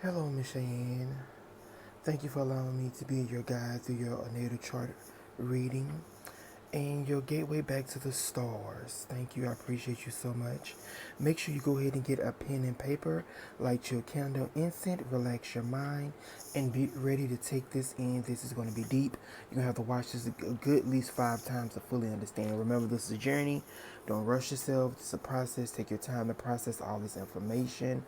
Hello, Miss Cheyenne. Thank you for allowing me to be your guide through your natal chart reading and your gateway back to the stars. Thank you. I appreciate you so much. Make sure you go ahead and get a pen and paper, light your candle incense, relax your mind, and be ready to take this in. This is going to be deep. You're going to have to watch this a good at least 5 times to fully understand. Remember, this is a journey. Don't rush yourself. It's a process. Take your time to process all this information.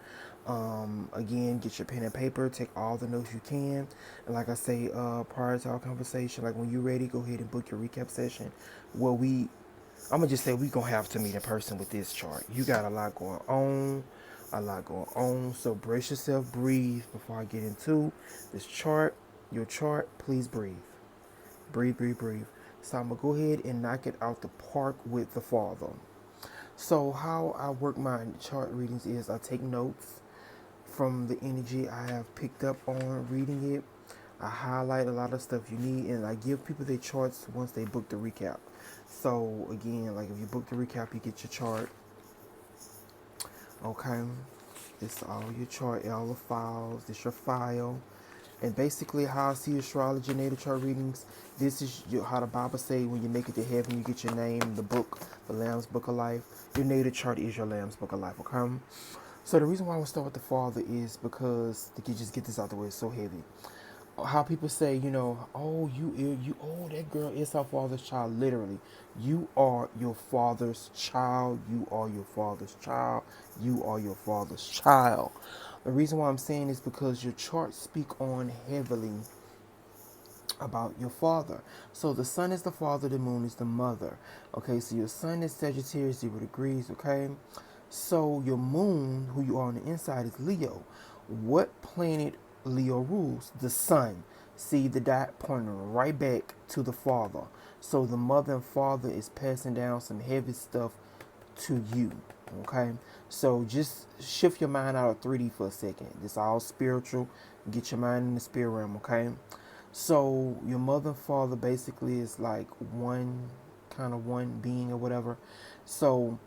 Again, get your pen and paper, take all the notes you can. And like I say, prior to our conversation, like when you're ready, go ahead and book your recap session. Well, I'm gonna just say we gonna have to meet in person with this chart. You got a lot going on, a lot going on. So brace yourself, breathe before I get into this chart. Your chart, please breathe, breathe, breathe, breathe. So I'm gonna go ahead and knock it out the park with the father. So how I work my chart readings is I take notes from the energy I have picked up on reading it. I highlight a lot of stuff you need, and I give people their charts once they book the recap. So again, like if you book the recap, you get your chart. Okay, it's all your chart, all the files. This your file, and basically how I see astrology natal chart readings. This is how the Bible say when you make it to heaven, you get your name, the book, the Lamb's Book of Life. Your natal chart is your Lamb's Book of Life. Okay. So the reason why I want to start with the father is because to just get this out the way, it's so heavy. How people say, oh, oh, that girl is her father's child. Literally, you are your father's child. You are your father's child. You are your father's child. The reason why I'm saying is because your charts speak on heavily about your father. So the sun is the father, the moon is the mother. Okay, so your sun is Sagittarius, 0 degrees. Okay, so your moon, who you are on the inside, is Leo. What planet Leo rules? The sun. See the dot pointing right back to the father. So the mother and father is passing down some heavy stuff to you. Okay, so just shift your mind out of 3D for a second. It's all spiritual. Get your mind in the spirit realm. Okay, so your mother and father basically is like one kind of one being or whatever. So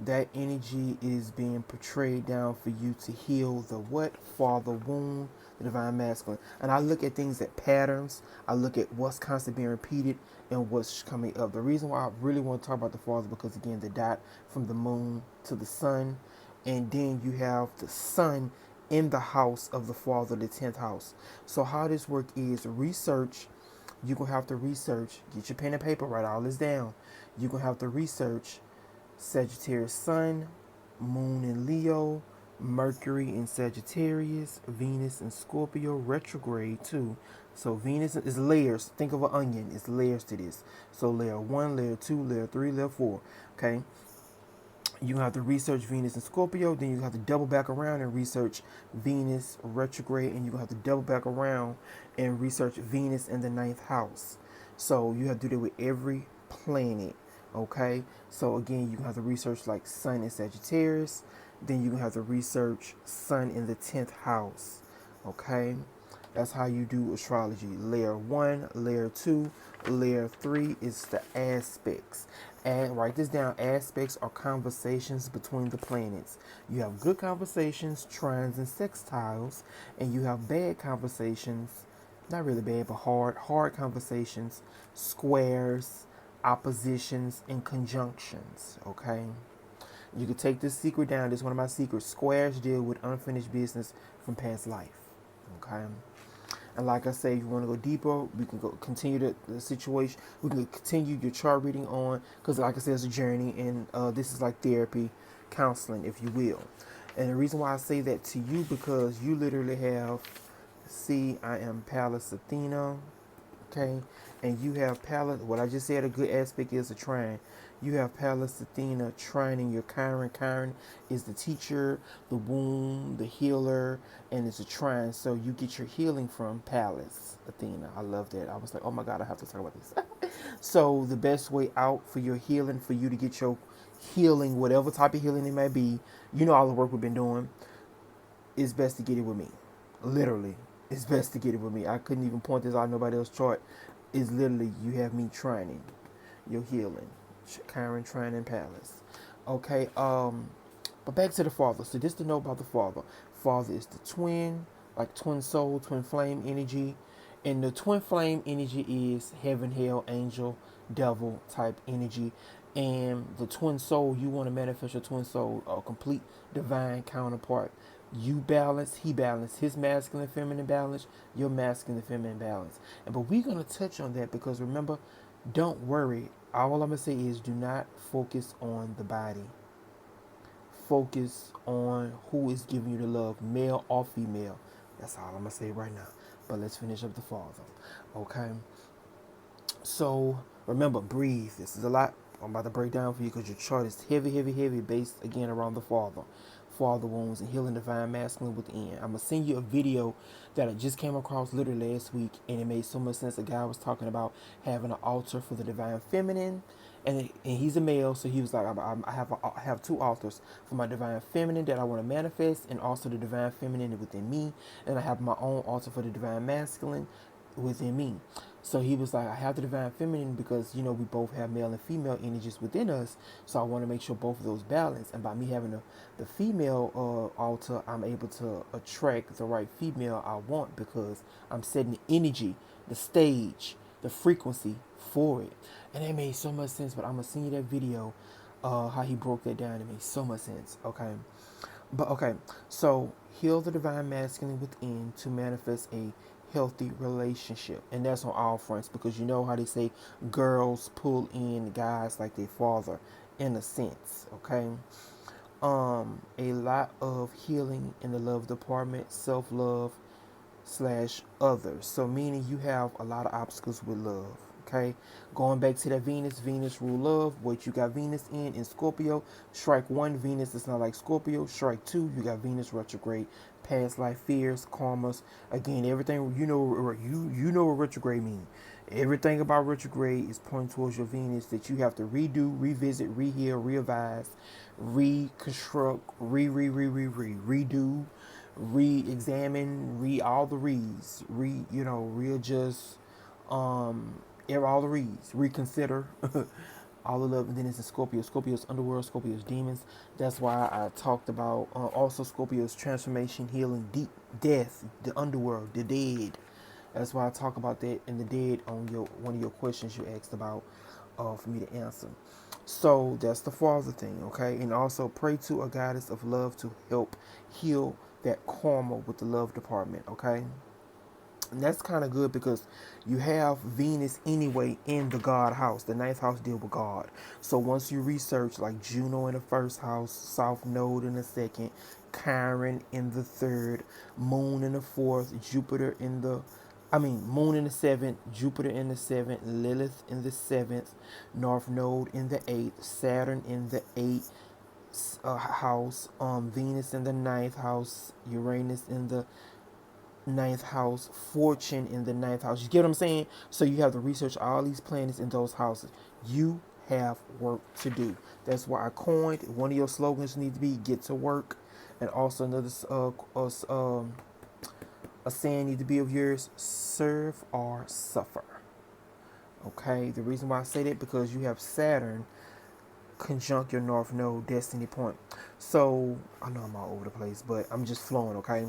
that energy is being portrayed down for you to heal the what? Father wound, the divine masculine. And I look at things at patterns. I look at what's constantly being repeated and what's coming up. The reason why I really want to talk about the father because again the dot from the moon to the sun, and then you have the sun in the house of the father, the 10th house. So how this work is research. You're gonna have to research, get your pen and paper, write all this down. You're gonna have to research Sagittarius Sun, Moon in Leo, Mercury in Sagittarius, Venus in Scorpio, retrograde too. So Venus is layers. Think of an onion. It's layers to this. So layer 1, layer 2, layer 3, layer 4. Okay. You have to research Venus in Scorpio. Then you have to double back around and research Venus retrograde. And you have to double back around and research Venus in the ninth house. So you have to do that with every planet. Okay, so again, you have to research like Sun in Sagittarius, then you have to research Sun in the 10th house. Okay, that's how you do astrology. Layer 1, layer 2, layer 3 is the aspects. And write this down, aspects are conversations between the planets. You have good conversations, trines and sextiles, and you have bad conversations, not really bad, but hard conversations, squares, oppositions, and conjunctions. Okay, you can take this secret down. This is one of my secrets. Squares deal with unfinished business from past life. Okay, and like I say, if you want to go deeper, we can go continue the situation. We can continue your chart reading on because, like I said, it's a journey, and this is like therapy, counseling, if you will. And the reason why I say that to you because you literally have, see, I am Pallas Athena, okay, and you have Pallas. What I just said, a good aspect is a trine. You have Pallas Athena trining your Chiron. Chiron is the teacher, the womb, the healer, and it's a trine. So you get your healing from Pallas Athena. I love that. I was like, oh my God, I have to talk about this. So the best way out for your healing, for you to get your healing, whatever type of healing it may be, all the work we've been doing, it's best to get it with me. Literally, it's best to get it with me. I couldn't even point this out nobody else's chart. It's literally you have me trining your healing. Chiron, Trine, and Palace. Okay, But back to the father. So this to know about the father. Father is the twin, like twin soul, twin flame energy. And the twin flame energy is heaven, hell, angel, devil type energy. And the twin soul, you want to manifest your twin soul, a complete divine counterpart. You balance, he balance, his masculine, feminine balance, your masculine, feminine balance. And but we're gonna touch on that because remember, don't worry. All I'm gonna say is do not focus on the body. Focus on who is giving you the love, male or female. That's all I'm gonna say right now. But let's finish up the father. Okay. So remember, breathe. This is a lot I'm about to break down for you because your chart is heavy, heavy, heavy based again around the father. Father wounds and healing divine masculine within. I'm gonna send you a video that I just came across literally last week, and it made so much sense. A guy was talking about having an altar for the divine feminine, and he's a male, so he was like, I have two altars for my divine feminine that I want to manifest, and also the divine feminine within me, and I have my own altar for the divine masculine within me. So he was like, I have the divine feminine because, we both have male and female energies within us. So I want to make sure both of those balance. And by me having the female altar, I'm able to attract the right female I want because I'm setting the energy, the stage, the frequency for it. And that made so much sense. But I'm going to send you that video, how he broke that down. It made so much sense. Okay. But okay, so heal the divine masculine within to manifest a healthy relationship. And that's on all fronts because you know how they say girls pull in guys like their father in a sense, okay? A lot of healing in the love department, self-love slash others. So meaning you have a lot of obstacles with love. Okay, going back to that Venus rule love. What you got Venus in Scorpio. Strike one, Venus is not like Scorpio. Strike two, you got Venus retrograde, past life fears, karmas. Again, everything you know what retrograde means. Everything about retrograde is pointing towards your Venus that you have to redo, revisit, reheal, revise, reconstruct, redo, re-examine, all the reads, readjust, all the reads, reconsider, all of love. And then it's in Scorpio. Scorpio's underworld, Scorpio's demons. That's why I talked about also Scorpio's transformation, healing, deep death, the underworld, the dead. That's why I talk about that in the dead on one of your questions you asked about for me to answer. So that's the father thing, okay? And also pray to a goddess of love to help heal that karma with the love department, okay? And that's kind of good because you have Venus anyway in the God house. The ninth house deal with God. So once you research like Juno in the first house, South Node in the second, Chiron in the third, Moon in the fourth, Moon in the seventh, Jupiter in the seventh, Lilith in the seventh, North Node in the eighth, Saturn in the eighth house, Venus in the ninth house, Uranus in the ninth house, Fortune in the ninth house. You get what I'm saying? So you have to research all these planets in those houses. You have work to do. That's why I coined one of your slogans need to be get to work, and also another a saying need to be of yours: serve or suffer. Okay. The reason why I say that because you have Saturn conjunct your North Node destiny point. So I know I'm all over the place, but I'm just flowing. Okay.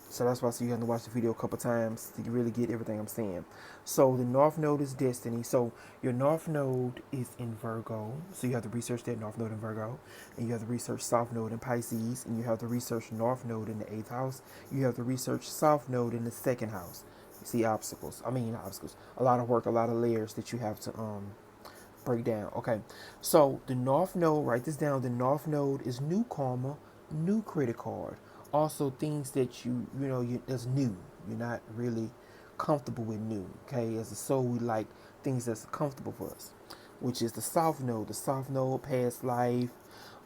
So that's why you have to watch the video a couple times to really get everything I'm saying. So the North Node is destiny. So your North Node is in Virgo. So you have to research that North Node in Virgo. And you have to research South Node in Pisces. And you have to research North Node in the 8th house. You have to research South Node in the 2nd house. You see obstacles. Not obstacles. A lot of work, a lot of layers that you have to break down. Okay. So the North Node, write this down. The North Node is new karma, new credit card. Also things that that's new. You're not really comfortable with new. Okay, as a soul we like things that's comfortable for us, which is the South Node. The South Node, past life.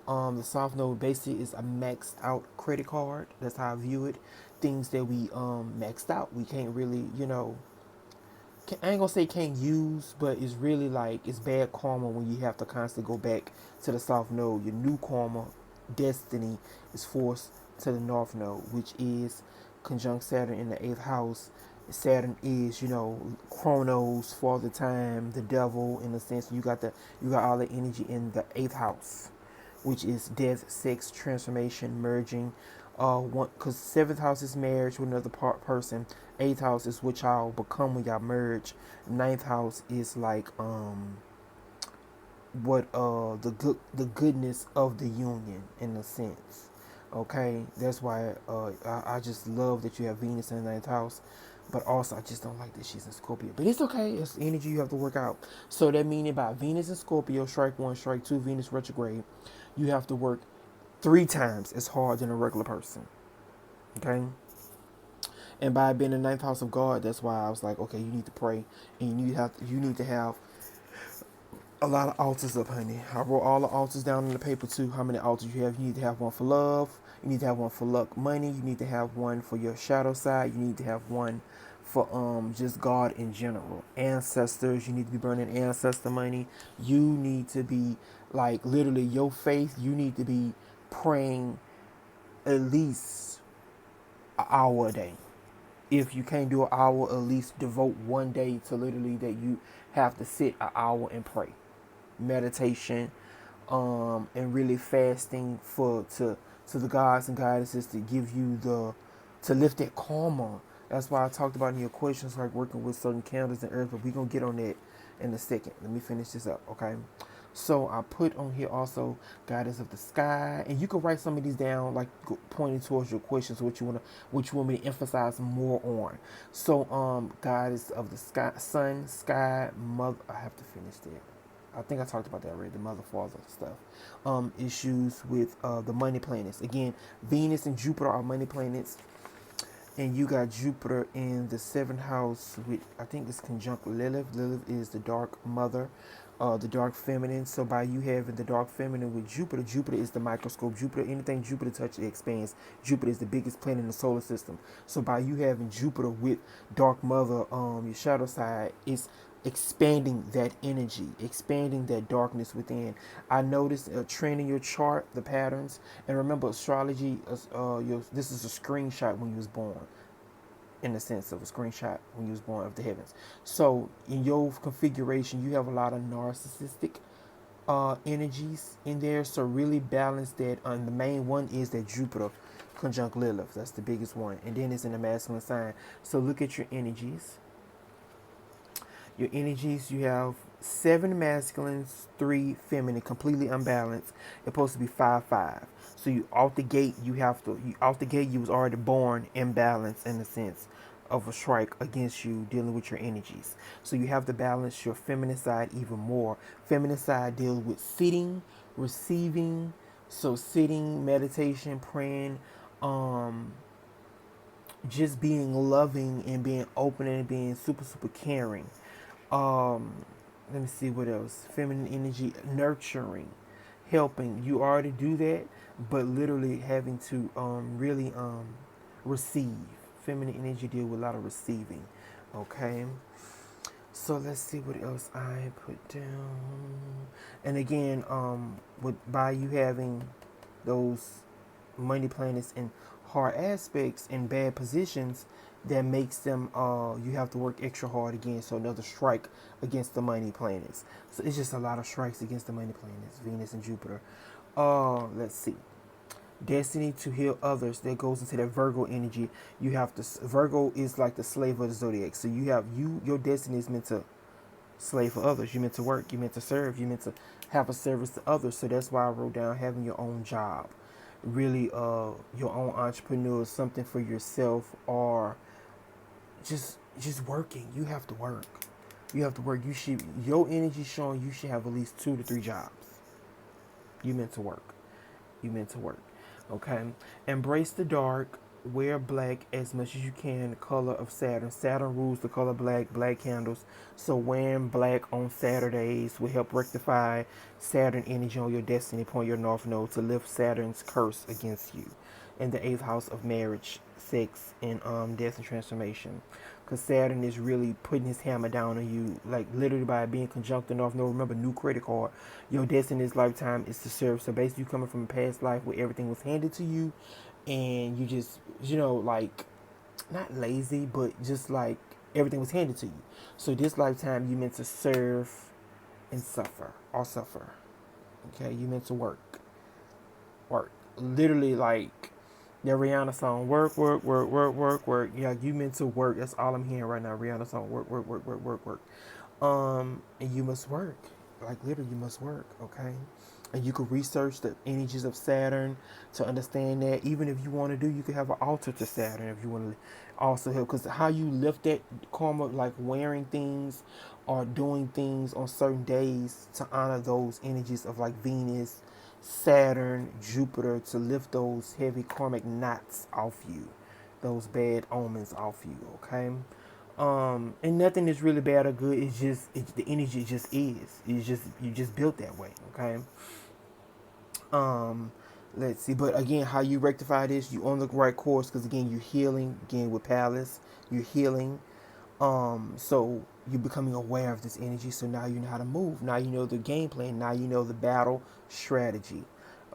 The South Node basically is a maxed out credit card. That's how I view it. Things that we maxed out, we can't really I ain't gonna say can't use, but it's really like it's bad karma when you have to constantly go back to the South Node. Your new karma destiny is forced to the North Node, which is conjunct Saturn in the 8th house. Saturn is, Chronos, Father Time, the devil in a sense. You got all the energy in the 8th house. which is death, sex, transformation, merging. One, because seventh house is marriage with another person. Eighth house is what y'all become when y'all merge. Ninth house is like what the goodness of the union in a sense. Okay, that's why I just love that you have Venus in the ninth house, but also I just don't like that she's in Scorpio. But it's okay, it's energy you have to work out. So that meaning by Venus in Scorpio, strike one, strike two, Venus retrograde, you have to work 3 times as hard than a regular person. Okay, and by being in the ninth house of God, that's why I was like, okay, you need to pray, and you need to have a lot of altars up, honey. I wrote all the altars down on the paper too. How many altars you have? You need to have one for love. You need to have one for luck, money. You need to have one for your shadow side. You need to have one for just God in general. Ancestors. You need to be burning ancestor money. You need to be like literally your faith. You need to be praying at least an hour a day. If you can't do an hour, at least devote one day to literally that you have to sit an hour and pray, meditation, and really fasting to the gods and goddesses to give you to lift that karma. That's why I talked about in your questions like working with certain candles and herbs, but we're gonna get on that in a second. Let me finish this up, okay? So I put on here also goddess of the sky, and you can write some of these down, like pointing towards your questions, what you want me to emphasize more on. So goddess of the sky, sun, sky, mother. I have to finish that. I think I talked about that already, the mother, father stuff. Issues with the money planets. Again, Venus and Jupiter are money planets. And you got Jupiter in the seventh house with, I think it's conjunct Lilith. Lilith is the dark mother, the dark feminine. So by you having the dark feminine with Jupiter, Jupiter is the microscope. Jupiter, anything Jupiter touches, it expands. Jupiter is the biggest planet in the solar system. So by you having Jupiter with dark mother, your shadow side, is expanding that energy, expanding that darkness within. I noticed a trend in your chart, the patterns, and remember astrology. This is a screenshot when you was born, in the sense of a screenshot when you was born of the heavens. So in your configuration, you have a lot of narcissistic energies in there. So really balance that. And the main one is that Jupiter conjunct Lilith. That's the biggest one, and then it's in the masculine sign. So look at your energies. Your energies, you have 7 masculines, 3 feminine, completely unbalanced. It's supposed to be 5-5. So you out the gate, you was already born imbalanced in the sense of a strike against you dealing with your energies. So you have to balance your feminine side even more. Feminine side deals with sitting, receiving. So sitting, meditation, praying, just being loving and being open and being super, super caring. Let me see what else. Feminine energy, nurturing, helping. You already do that, but literally having to really receive. Feminine energy deal with a lot of receiving. Okay. So let's see what else I put down. And again, by you having those money planets in hard aspects in bad positions, that makes them you have to work extra hard again. So another strike against the money planets. So it's just a lot of strikes against the money planets, Venus and Jupiter. Let's see. Destiny to heal others, that goes into that Virgo energy. You have to, Virgo is like the slave of the zodiac. So your destiny is meant to slave for others. You're meant to work, you're meant to serve, you're meant to have a service to others. So that's why I wrote down having your own job, really your own entrepreneur, something for yourself, or just working. You have to work. You have to work. Your energy showing you should have at least 2 to 3 jobs. You meant to work. You meant to work. Okay. Embrace the dark. Wear black as much as you can. The color of Saturn. Saturn rules the color black. Black candles. So wearing black on Saturdays will help rectify Saturn energy on your destiny point, your north node, to lift Saturn's curse against you. In the 8th house of marriage, sex, and death and transformation. Because Saturn is really putting his hammer down on you, like literally by being conjunct the north node. Remember, new credit card. Your destiny in this lifetime is to serve. So basically, you coming from a past life where everything was handed to you, and you just, like, not lazy, but just like everything was handed to you. So this lifetime, you meant to serve and suffer, or suffer. Okay, you meant to work. work. Literally, like that Rihanna song, work, work, work, work, work, work. Yeah, you meant to work. That's all I'm hearing right now. Rihanna song, work, work, work, work, work, work. And you must work. Like literally, you must work. Okay. And you could research the energies of Saturn to understand that. Even if you want to do, you could have an altar to Saturn if you want to also help. Because how you lift that karma, like wearing things or doing things on certain days to honor those energies of like Venus, Saturn, Jupiter, to lift those heavy karmic knots off you, those bad omens off you. Okay. And nothing is really bad or good. It's just the energy just is. It's just you just built that way. Okay. Um, let's see. But again, how you rectify this, you on the right course because again, you're healing. Again, with Palace, you're healing. So you're becoming aware of this energy. So now you know how to move. Now you know the game plan. Now you know the battle strategy.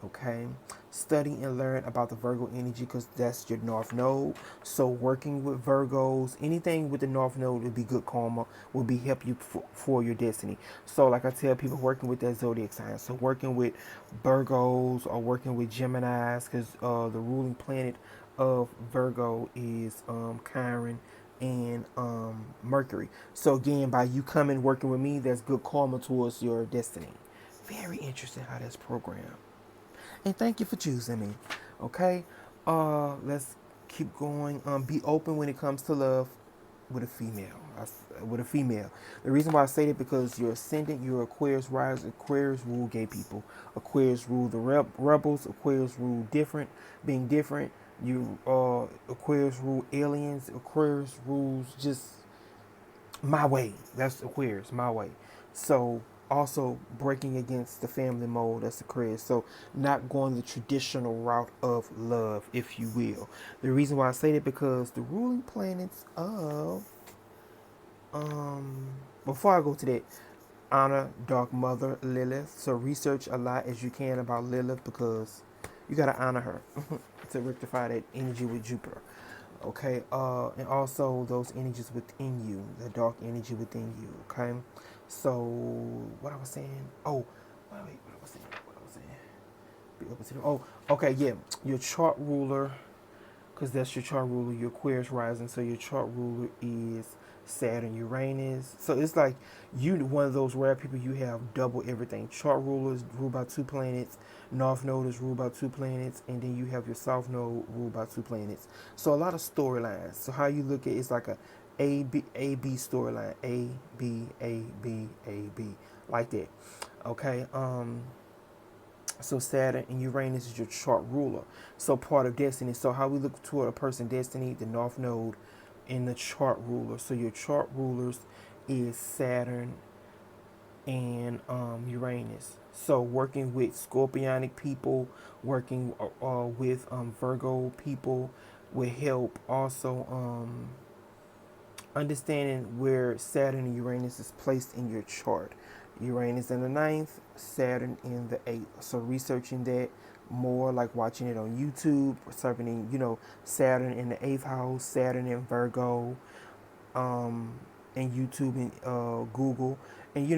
Okay. Study and learn about the Virgo energy because that's your North Node. So working with Virgos, anything with the North Node will be good karma, will be help you for your destiny. So like I tell people working with that zodiac sign. So working with Virgos or working with Geminis because the ruling planet of Virgo is Chiron and Mercury. So again, by you coming working with me, that's good karma towards your destiny. Very interesting how that's programmed. And thank you for choosing me. Okay. Let's keep going. Be open when it comes to love with a female. With a female. The reason why I say that because you're ascendant, you're Aquarius rising. Aquarius rule gay people. Aquarius rule the rebels. Aquarius rule different, being different. You Aquarius rule aliens. Aquarius rules just my way. That's Aquarius, my way. So also breaking against the family mold, that's Aquarius. So not going the traditional route of love, if you will. The reason why I say that because the ruling planets of before I go to that, honor Dark Mother Lilith. So research a lot as you can about Lilith because you gotta honor her to rectify that energy with Jupiter. Okay, and also those energies within you, the dark energy within you. Okay, so what I was saying. Oh, wait, what I was saying. What I was saying. Be open to them. Oh, okay, yeah. Your chart ruler, because that's your chart ruler. Your Aquarius rising, so your chart ruler is Saturn, Uranus. So it's like you one of those rare people. You have double everything. Chart rulers ruled by two planets. North node is ruled by two planets, and then you have your south node ruled by two planets. So a lot of storylines. So how you look at it's like a B storyline. A B A B A B like that. Okay. So Saturn and Uranus is your chart ruler. So part of destiny. So how we look toward a person's destiny, the North Node and the chart ruler. So your chart rulers is Saturn and Uranus. So working with Scorpionic people, working with Virgo people will help. Also understanding where Saturn and Uranus is placed in your chart. Uranus in the ninth, Saturn in the eighth. So researching that more, like watching it on YouTube, serving Saturn in the eighth house, Saturn in Virgo, um, and YouTube and Google, and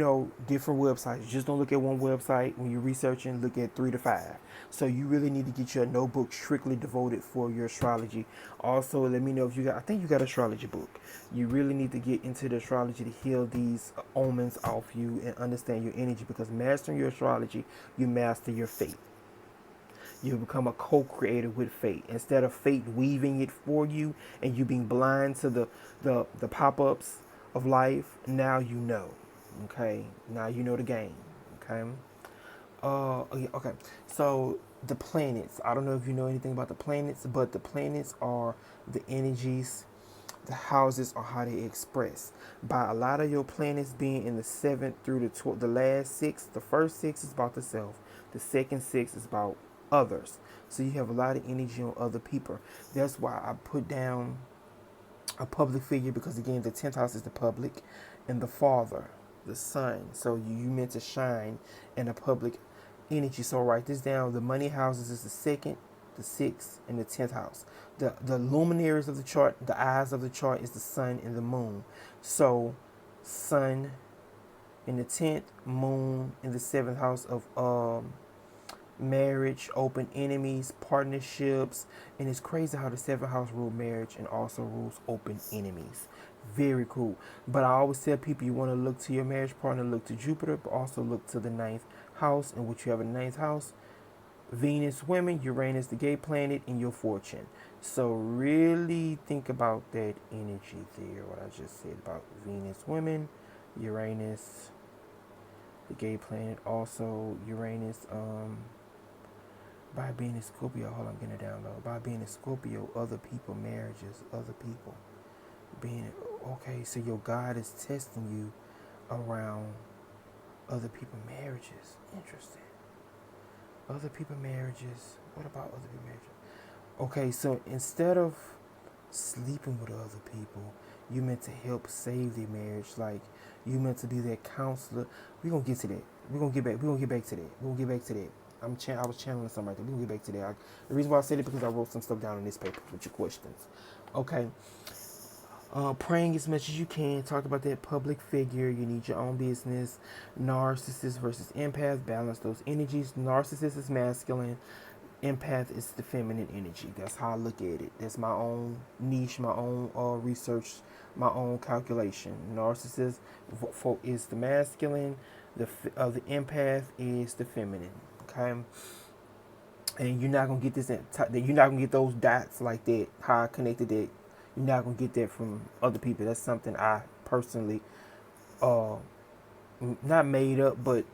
different websites. Just don't look at one website when you're researching. Look at 3 to 5. So you really need to get your notebook strictly devoted for your astrology. Also, let me know if you got. I think you got an astrology book. You really need to get into the astrology to heal these omens off you and understand your energy. Because mastering your astrology, you master your fate. You become a co-creator with fate instead of fate weaving it for you and you being blind to the pop-ups of life. Now you know. Okay, now you know the game. Okay. Okay. So the planets. I don't know if you know anything about the planets, but the planets are the energies, the houses, or how they express. By a lot of your planets being in the seventh through the last six. The first six is about the self. The second six is about others. So you have a lot of energy on other people. That's why I put down a public figure because again, the 10th house is the public, and the father, the sun. So you meant to shine in a public energy. So write this down. The money houses is the second, the sixth, and the 10th house. The luminaries of the chart, the eyes of the chart is the sun and the moon. So sun in the 10th, moon in the 7th house of marriage, open enemies, partnerships, and it's crazy how the seventh house rules marriage and also rules open enemies. Very cool. But I always tell people you want to look to your marriage partner, look to Jupiter, but also look to the ninth house, in which you have a ninth house. Venus, women, Uranus, the gay planet, and your fortune. So really think about that energy there. What I just said about Venus, women, Uranus, the gay planet, also Uranus. By being a Scorpio, hold on, I'm getting it down low. By being a Scorpio, other people, marriages, other people. Being okay, so your God is testing you around other people marriages. Interesting. Other people marriages. What about other people marriages? Okay, so instead of sleeping with other people, you meant to help save their marriage. Like you meant to be their counselor. We're gonna get to that. We're gonna get back to that. We're gonna get back to that. I was channeling something right there. We're gonna get back to that. The reason why I said it because I wrote some stuff down in this paper with your questions. Okay. Praying as much as you can. Talked about that public figure. You need your own business. Narcissist versus empath. Balance those energies. Narcissist is masculine. Empath is the feminine energy. That's how I look at it. That's my own niche, my own research, my own calculation. Narcissist is the masculine. The empath is the feminine. Okay. And you're not gonna get this. You're not gonna get those dots like that. How I connected that. You're not gonna get that from other people. That's something I personally, uh, not made up, but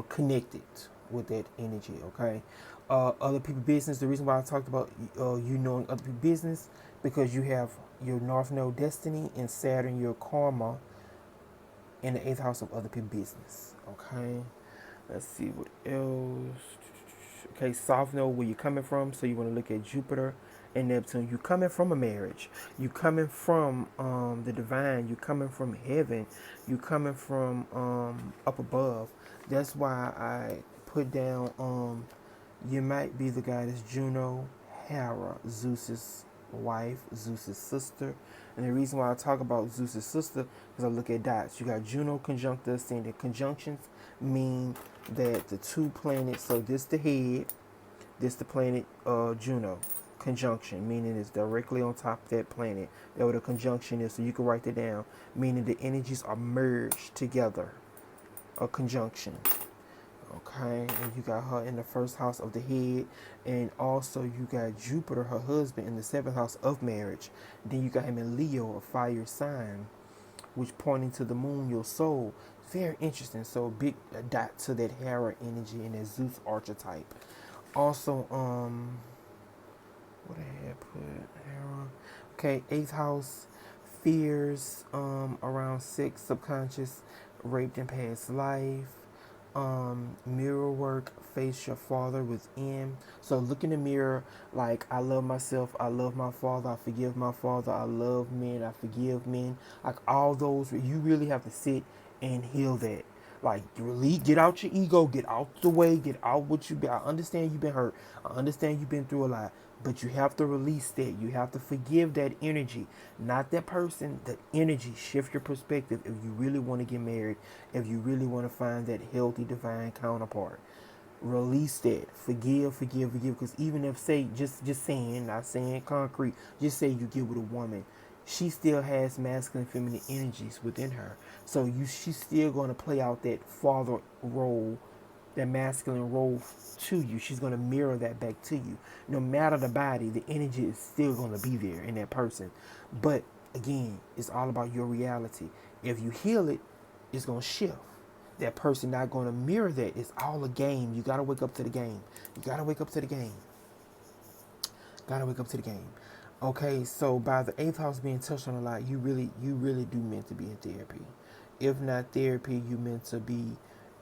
connected with that energy. Okay. Other people business. The reason why I talked about you knowing other people business because you have your North Node destiny and Saturn, your karma, in the eighth house of other people business. Okay. Let's see what else. Okay, South Node, where you're coming from. So you want to look at Jupiter and Neptune. You coming from a marriage. You coming from the divine. You coming from heaven. You coming from up above. That's why I put down you might be the goddess Juno, Hera, Zeus's wife, Zeus's sister. And the reason why I talk about Zeus's sister is I look at dots. You got Juno conjunct the ascendant. Conjunctions mean that the two planets, so this the head, this the planet Juno. Conjunction, meaning it's directly on top of that planet. That's what a conjunction is, so you can write that down. Meaning the energies are merged together. A conjunction. Okay, and you got her in the first house of the head, and also you got Jupiter, her husband, in the seventh house of marriage. Then you got him in Leo, a fire sign, which pointing to the moon, your soul. Very interesting. So big dot to that Hera energy and that Zeus archetype. Also, what I had put Hera. Okay, eighth house, fears around sex, subconscious, raped in past life. Mirror work, face your father within. So look in the mirror like I love myself, I love my father, I forgive my father, I love men, I forgive men. Like all those, you really have to sit and heal that. Like really get out your ego, get out the way, get out what you been. I understand you've been hurt. I understand you've been through a lot. But you have to release that. You have to forgive that energy. Not that person, the energy. Shift your perspective if you really want to get married, if you really want to find that healthy divine counterpart. Release that. Forgive, forgive, forgive. Because even if say just saying, not saying concrete, just say you get with a woman, she still has masculine and feminine energies within her. So she's still going to play out that father role, that masculine role to you. She's going to mirror that back to you. No matter the body, the energy is still going to be there in that person. But again, it's all about your reality. If you heal it, it's going to shift. That person not going to mirror that. It's all a game. You got to wake up to the game. You got to wake up to the game. Got to wake up to the game. Okay, so by the eighth house being touched on a lot, you really do meant to be in therapy. If not therapy, you meant to be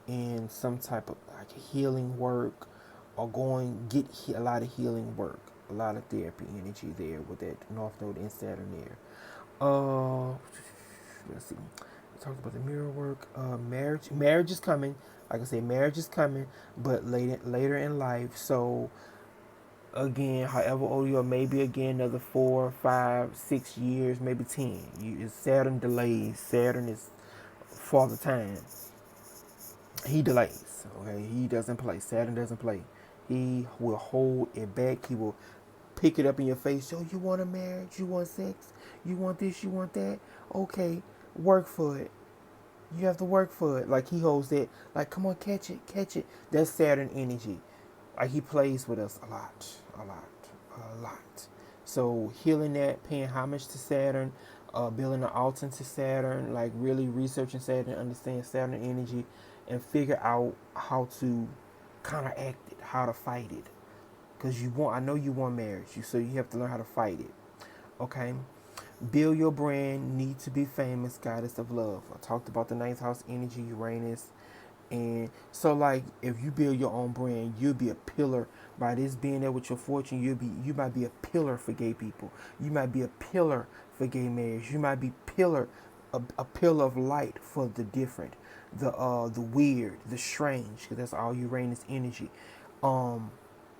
in some type of like healing work or get a lot of healing work, a lot of therapy energy there with that North Node and Saturn there. Let's see. We talked about the mirror work. Marriage is coming. Like I said, marriage is coming, but later in life. So again, however old you are, maybe again another 4, 5, 6 years, maybe 10. Saturn delays. Saturn is for the time. He delays. Okay, he doesn't play. Saturn doesn't play. He will hold it back. He will pick it up in your face. Yo, you want a marriage? You want sex? You want this? You want that? Okay, work for it. You have to work for it. Like he holds that. Like, come on, catch it, catch it. That's Saturn energy. Like he plays with us a lot, a lot, a lot. So healing that, paying homage to Saturn, building an altar to Saturn, like really researching Saturn, understand Saturn energy, and figure out how to counteract it, how to fight it. Cause you want, I know you want marriage, so you have to learn how to fight it. Okay. Build your brand, need to be famous, goddess of love. I talked about the ninth house energy, Uranus. And so like if you build your own brand, you'll be a pillar by this being there with your fortune. You might be a pillar for gay people. You might be a pillar for gay marriage. You might be a pillar of light for the different, the weird, the strange, because that's all Uranus energy. Um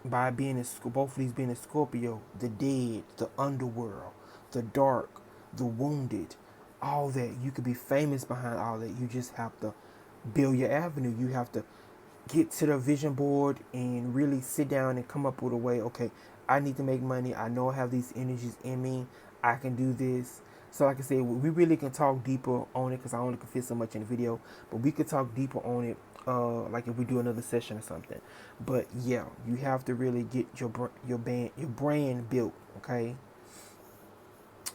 by being in both of these being in Scorpio, the dead, the underworld, the dark, the wounded, all that. You could be famous behind all that. You just have to build your avenue. You have to get to the vision board and really sit down and come up with a way. Okay, I need to make money. I know I have these energies in me. I can do this. So like I said, we really can talk deeper on it because I only can fit so much in the video, but we could talk deeper on it like if we do another session or something. But yeah, you have to really get your brand built. Okay.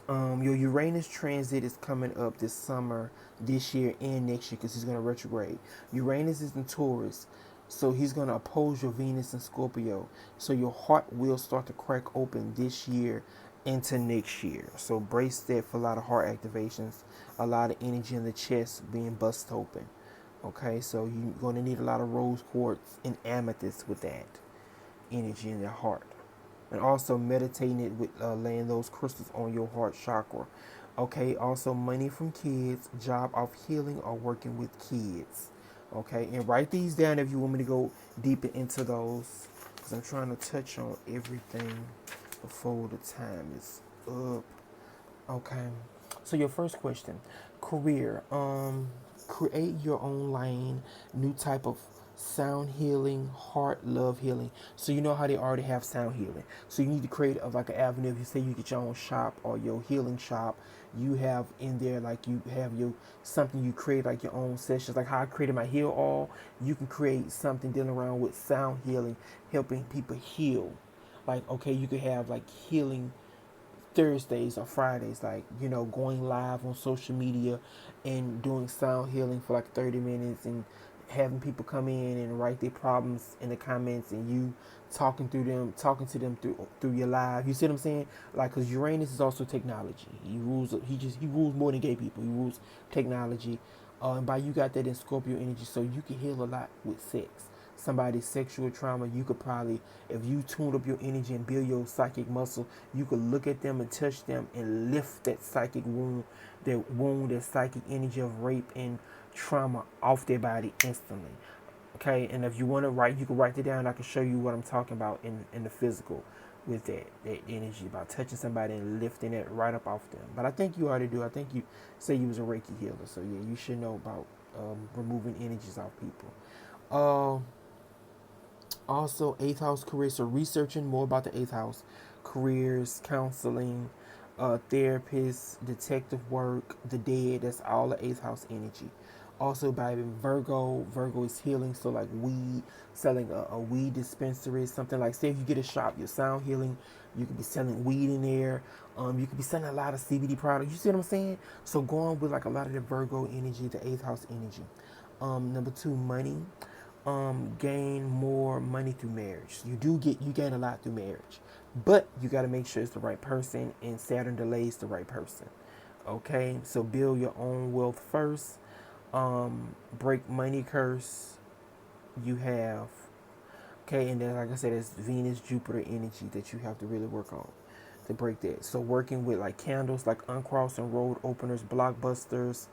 Your Uranus transit is coming up this summer, this year and next year because he's going to retrograde. Uranus is in Taurus, so he's going to oppose your Venus in Scorpio. So your heart will start to crack open this year into next year. So brace that for a lot of heart activations, a lot of energy in the chest being bust open. Okay, so you're going to need a lot of rose quartz and amethyst with that energy in your heart. And also meditating it with laying those crystals on your heart chakra. Okay, also money from kids, job of healing or working with kids. Okay, and write these down if you want me to go deeper into those, because I'm trying to touch on everything before the time is up. Okay, so your first question, career. Create your own lane, new type of sound healing, heart love healing. So you know how they already have sound healing. So you need to create like an avenue. If you say you get your own shop or your healing shop, you have in there like you have your something you create like your own sessions. Like how I created my heal all, you can create something dealing around with sound healing, helping people heal. Like okay, you could have like healing Thursdays or Fridays, like, you know, going live on social media and doing sound healing for like 30 minutes and having people come in and write their problems in the comments and you talking to them through your live. You see what I'm saying? Like, cause Uranus is also technology. He rules more than gay people. He rules technology. And by you got that in Scorpio energy, so you can heal a lot with sex. Somebody's sexual trauma, you could probably, if you tune up your energy and build your psychic muscle, you could look at them and touch them and lift that psychic wound, that psychic energy of rape and trauma off their body instantly. Okay, and if you want to write, you can write it down. I can show you what I'm talking about in the physical with that energy about touching somebody and lifting it right up off them. But I think you already do. I think you say you was a Reiki healer, so yeah, you should know about removing energies off people. Also, eighth house careers. So researching more about the eighth house careers, counseling, therapists, detective work, the dead. That's all the eighth house energy. Also, by Virgo, Virgo is healing. So like weed, selling a weed dispensary, something like say if you get a shop, your sound healing, you could be selling weed in there. You could be selling a lot of CBD products. You see what I'm saying? So going with like a lot of the Virgo energy, the eighth house energy. Number two, money. Gain more money through marriage. You gain a lot through marriage, but you got to make sure it's the right person, and Saturn delays the right person. Okay, so build your own wealth first. Break money curse you have. Okay, and then like I said, it's Venus Jupiter energy that you have to really work on to break that. So working with like candles, like uncrossing road openers, blockbusters,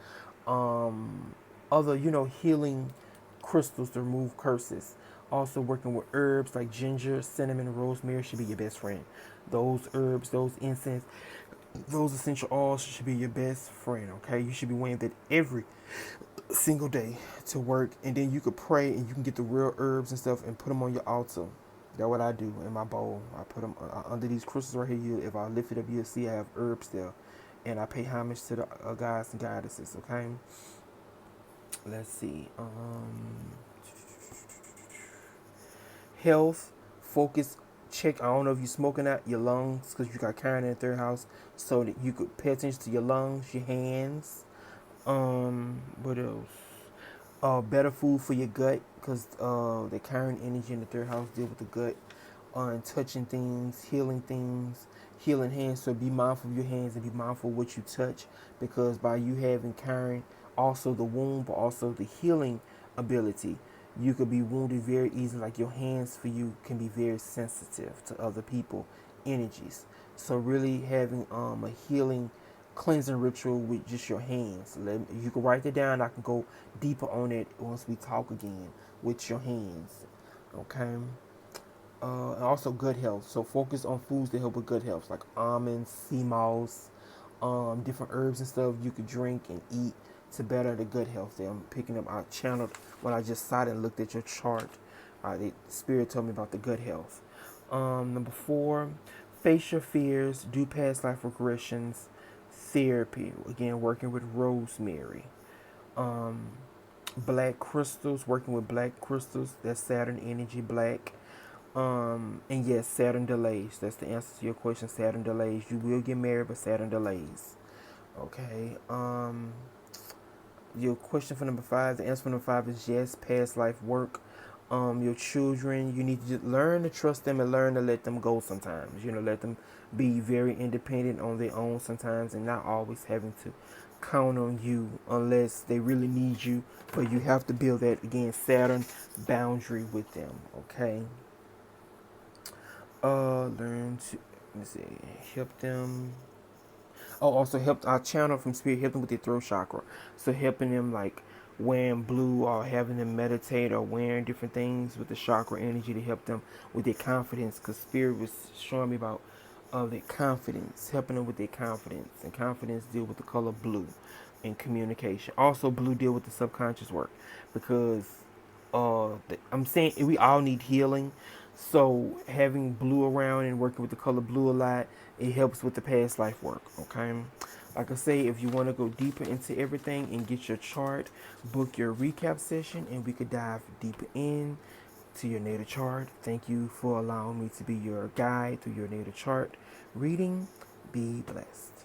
other healing crystals to remove curses. Also working with herbs like ginger, cinnamon, rosemary should be your best friend. Those herbs, those incense, those essential oils should be your best friend. Okay, you should be wearing that every single day to work, and then you could pray and you can get the real herbs and stuff and put them on your altar. That's what I do in my bowl. I put them under these crystals right here. If I lift it up, you'll see I have herbs there. And I pay homage to the gods and goddesses, okay? Let's see. Health, focus, check. I don't know if you're smoking out your lungs because you got Chiron in the third house. So that you could pay attention to your lungs, your hands. What else? Better food for your gut because the Chiron energy in the third house deal with the gut. On touching things, healing hands. So be mindful of your hands and be mindful of what you touch because by you having Chiron, also the wound, but also the healing ability, you could be wounded very easily. Like your hands for you can be very sensitive to other people energies. So really having a healing cleansing ritual with just your hands. You can write it down. I can go deeper on it once we talk again with your hands. Okay. And also good health. So focus on foods that help with good health, like almonds, sea moss, different herbs and stuff you could drink and eat to better the good health. There, I'm picking up. I channeled when I just sat and looked at your chart. The spirit told me about the good health. Number 4, face your fears, do past life regressions, therapy. Again, working with rosemary. Um, Black crystals, working with black crystals. That's Saturn energy, black. And yes, Saturn delays. That's the answer to your question. Saturn delays. You will get married, but Saturn delays. Okay. Your question for number 5. The answer for number 5 is yes. Past life work. Your children. You need to just learn to trust them and learn to let them go sometimes. Let them be very independent on their own sometimes, and not always having to count on you unless they really need you. But you have to build that again, Saturn boundary with them. Okay. Learn to let's see, help them. Oh, also help our channel from spirit, help them with their throat chakra. So helping them like wearing blue or having them meditate or wearing different things with the chakra energy to help them with their confidence. Because spirit was showing me about their confidence, helping them with their confidence, and confidence deal with the color blue in communication. Also, blue deal with the subconscious work because I'm saying we all need healing. So having blue around and working with the color blue a lot, it helps with the past life work. Okay. Like I say, if you want to go deeper into everything and get your chart, book your recap session and we could dive deeper in to your natal chart. Thank you for allowing me to be your guide through your natal chart reading. Be blessed.